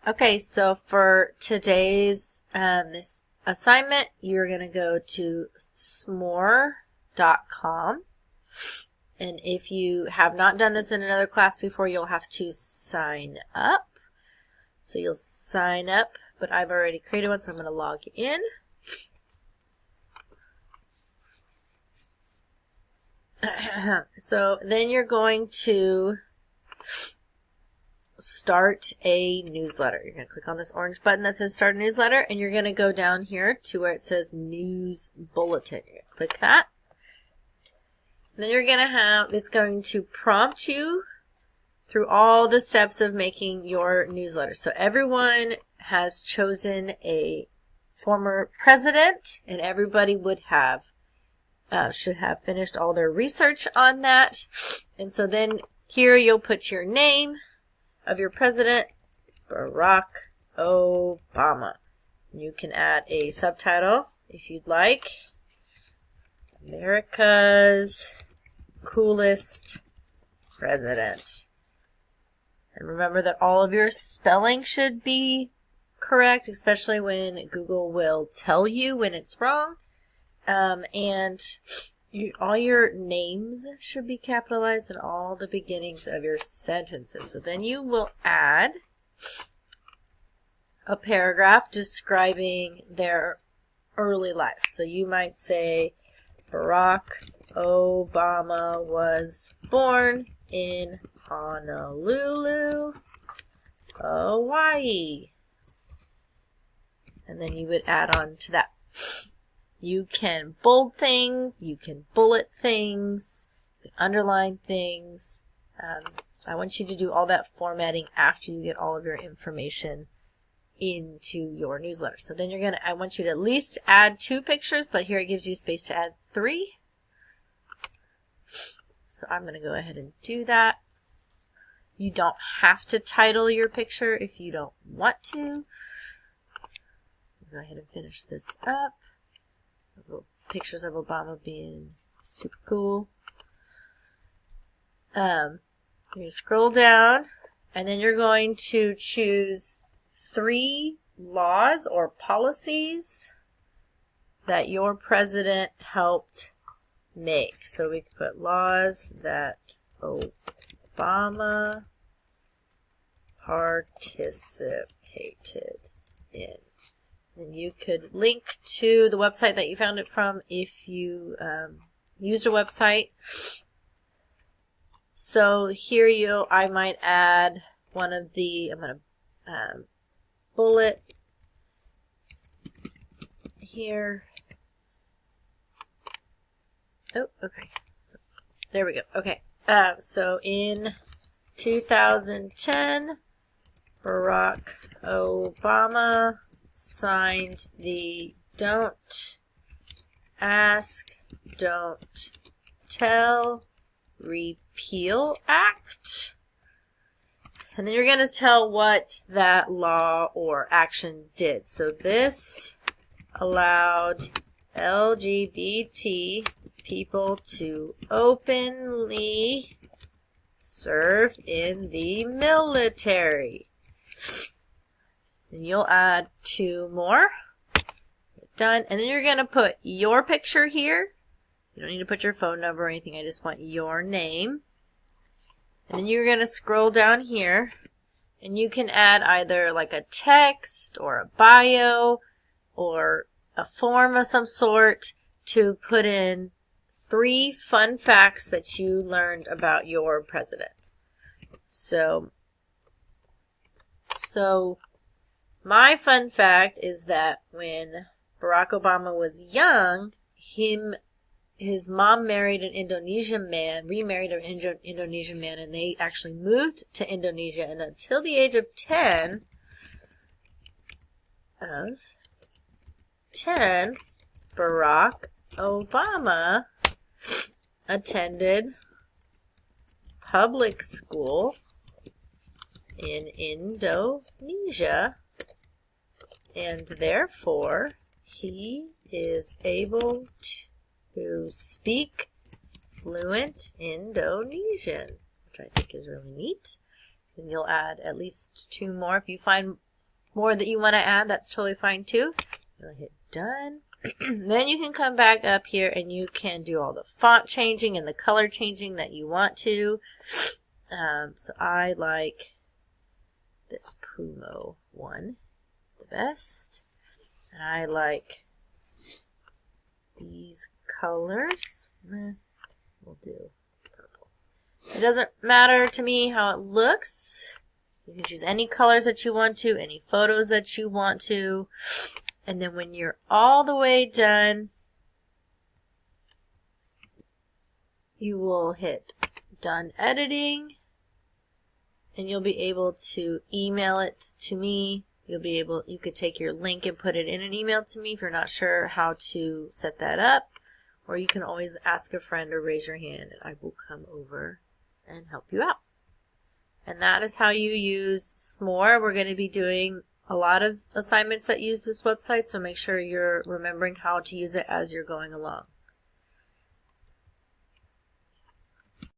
Okay, so for today's this assignment, you're going to go to smore.com. And if you have not done this in another class before, you'll have to sign up. So you'll sign up, but I've already created one, so I'm going to log in. So then you're going to start a newsletter. You're going to click on this orange button that says start a newsletter, and you're going to go down here to where it says news bulletin. You're going to click that. And then you're going to have, it's going to prompt you through all the steps of making your newsletter. So everyone has chosen a former president, and everybody would have should have finished all their research on that. And so then here you'll put your name of your president, Barack Obama. You can add a subtitle if you'd like. America's coolest president. And remember that all of your spelling should be correct, especially when Google will tell you when it's wrong. All your names should be capitalized and all the beginnings of your sentences. So then you will add a paragraph describing their early life. So you might say, Barack Obama was born in Honolulu, Hawaii. And then you would add on to that. You can bold things, you can bullet things, you can underline things. I want you to do all that formatting after you get all of your information into your newsletter. So then I want you to at least add 2 pictures, but here it gives you space to add 3. So I'm going to go ahead and do that. You don't have to title your picture if you don't want to. Go ahead and finish this up. Pictures of Obama being super cool. You scroll down, and then you're going to choose 3 laws or policies that your president helped make. So we can put laws that Obama participated in. And you could link to the website that you found it from if you used a website. So here I might add one of the, I'm going to bullet here. Oh, okay. So there we go. Okay. So in 2010, Barack Obama signed the Don't Ask, Don't Tell Repeal Act. And then you're going to tell what that law or action did. So this allowed LGBT people to openly serve in the military. And you'll add 2 more. Done. And then you're going to put your picture here. You don't need to put your phone number or anything. I just want your name. And then you're going to scroll down here. And you can add either like a text or a bio or a form of some sort to put in 3 fun facts that you learned about your president. So my fun fact is that when Barack Obama was young, his mom married an Indonesian man, remarried an Indonesian man, and they actually moved to Indonesia. And until the age of 10, Barack Obama attended public school in Indonesia, and therefore he is able to speak fluent Indonesian, which I think is really neat. And you'll add at least 2 more. If you find more that you want to add, that's totally fine too. You'll hit done. Then you can come back up here and you can do all the font changing and the color changing that you want to. So I like this Prumo one the best. And I like these colors. We'll do purple. It doesn't matter to me how it looks. You can choose any colors that you want to, any photos that you want to. And then when you're all the way done, you will hit done editing. And you'll be able to email it to me. You could take your link and put it in an email to me if you're not sure how to set that up. Or you can always ask a friend or raise your hand and I will come over and help you out. And that is how you use S'more. We're going to be doing a lot of assignments that use this website, so make sure you're remembering how to use it as you're going along.